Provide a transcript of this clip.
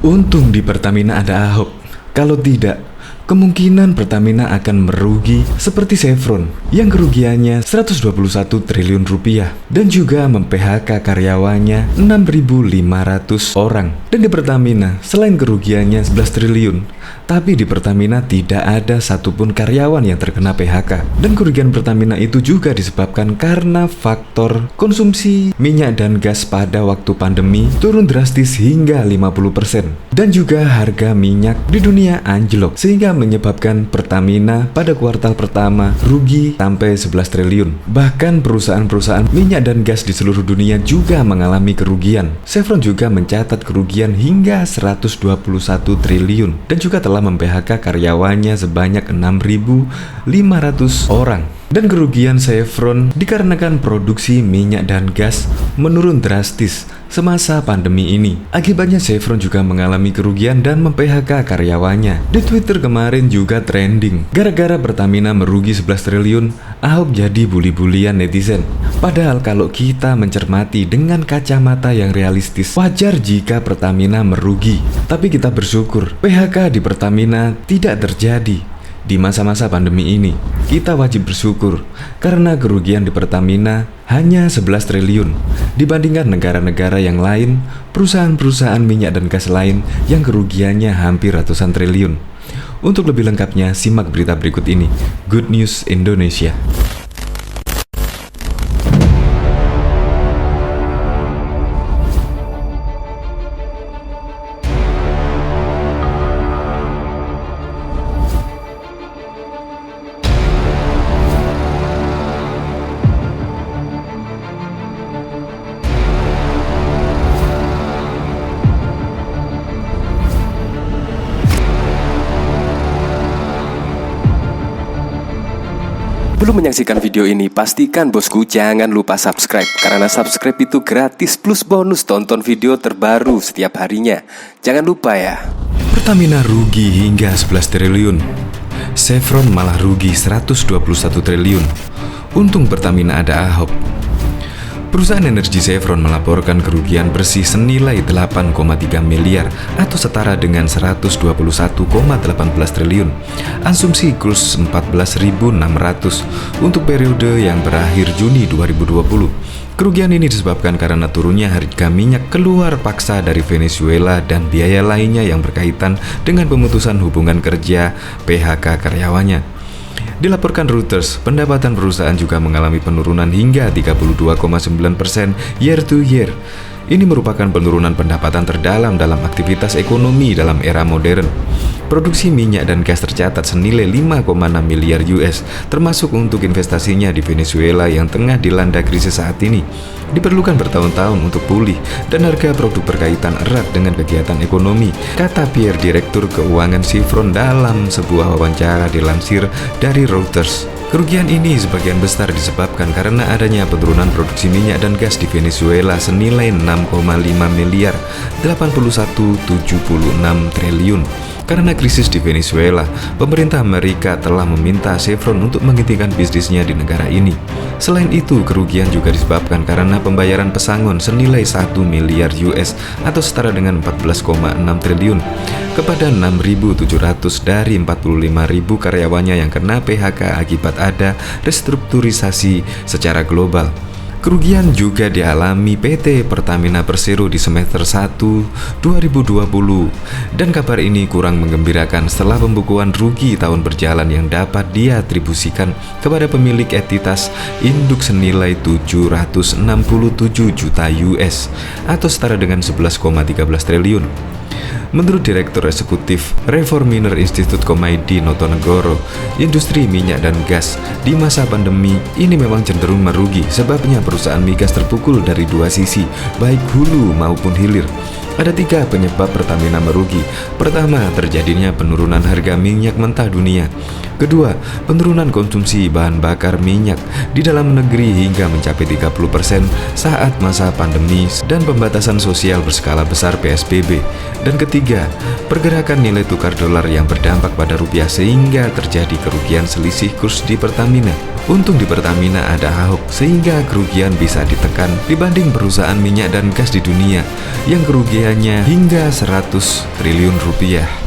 Untung di Pertamina ada Ahok. Kalau tidak, kemungkinan Pertamina akan merugi seperti Chevron yang kerugiannya 121 triliun rupiah dan juga mem-PHK karyawannya 6.500 orang. Dan di Pertamina, selain kerugiannya 11 triliun, tapi di Pertamina tidak ada satupun karyawan yang terkena PHK. Dan kerugian Pertamina itu juga disebabkan karena faktor konsumsi minyak dan gas pada waktu pandemi turun drastis hingga 50%. Dan juga harga minyak di dunia anjlok sehingga menyebabkan Pertamina pada kuartal pertama rugi sampai 11 triliun. Bahkan perusahaan-perusahaan minyak dan gas di seluruh dunia juga mengalami kerugian. Chevron juga mencatat kerugian hingga 121 triliun dan juga telah mem-PHK karyawannya sebanyak 6.500 orang. Dan kerugian Chevron dikarenakan produksi minyak dan gas menurun drastis semasa pandemi ini. Akibatnya Chevron juga mengalami kerugian dan mem-PHK karyawannya. Di Twitter kemarin juga trending, gara-gara Pertamina merugi 11 triliun, Ahok jadi bully-bulian netizen. Padahal kalau kita mencermati dengan kacamata yang realistis, wajar jika Pertamina merugi. Tapi kita bersyukur PHK di Pertamina tidak terjadi. Di masa-masa pandemi ini, kita wajib bersyukur karena kerugian di Pertamina hanya 11 triliun dibandingkan negara-negara yang lain, perusahaan-perusahaan minyak dan gas lain yang kerugiannya hampir ratusan triliun. Untuk lebih lengkapnya, simak berita berikut ini. Good News Indonesia. Belum menyaksikan video ini, pastikan bosku jangan lupa subscribe. Karena subscribe itu gratis plus bonus tonton video terbaru setiap harinya. Jangan lupa ya. Pertamina rugi hingga 11 triliun. Chevron malah rugi 121 triliun. Untung Pertamina ada Ahok. Perusahaan energi Chevron melaporkan kerugian bersih senilai 8,3 miliar atau setara dengan 121,18 triliun. Asumsi kurs 14.600 untuk periode yang berakhir Juni 2020. Kerugian ini disebabkan karena turunnya harga minyak keluar paksa dari Venezuela dan biaya lainnya yang berkaitan dengan pemutusan hubungan kerja PHK karyawannya. Dilaporkan Reuters, pendapatan perusahaan juga mengalami penurunan hingga 32,9% year to year. Ini merupakan penurunan pendapatan terdalam dalam aktivitas ekonomi dalam era modern. Produksi minyak dan gas tercatat senilai 5,6 miliar US, termasuk untuk investasinya di Venezuela yang tengah dilanda krisis saat ini. Diperlukan bertahun-tahun untuk pulih dan harga produk berkaitan erat dengan kegiatan ekonomi, kata Pierre, Direktur Keuangan Chevron dalam sebuah wawancara dilansir dari Reuters. Kerugian ini sebagian besar disebabkan karena adanya penurunan produksi minyak dan gas di Venezuela senilai 6,5 miliar 8176 triliun. Karena krisis di Venezuela, pemerintah Amerika telah meminta Chevron untuk menghentikan bisnisnya di negara ini. Selain itu, kerugian juga disebabkan karena pembayaran pesangon senilai 1 miliar US atau setara dengan 14,6 triliun kepada 6.700 dari 45.000 karyawannya yang kena PHK akibat ada restrukturisasi secara global. Kerugian juga dialami PT Pertamina Persero di semester 1 2020 dan kabar ini kurang menggembirakan setelah pembukuan rugi tahun berjalan yang dapat diatribusikan kepada pemilik entitas induk senilai 767 juta US atau setara dengan 11,13 triliun. Menurut Direktur Eksekutif Reforminer Institute Komaydi Notonegoro, industri minyak dan gas di masa pandemi ini memang cenderung merugi. Sebabnya perusahaan migas terpukul dari dua sisi, baik hulu maupun hilir. Ada 3 penyebab Pertamina merugi. Pertama, terjadinya penurunan harga minyak mentah dunia. Kedua, penurunan konsumsi bahan bakar minyak di dalam negeri hingga mencapai 30% saat masa pandemi dan pembatasan sosial berskala besar PSBB. Dan ketiga, pergerakan nilai tukar dolar yang berdampak pada rupiah sehingga terjadi kerugian selisih kurs di Pertamina. Untung di Pertamina ada Ahok sehingga kerugian bisa ditekan dibanding perusahaan minyak dan gas di dunia yang kerugiannya hingga 100 triliun rupiah.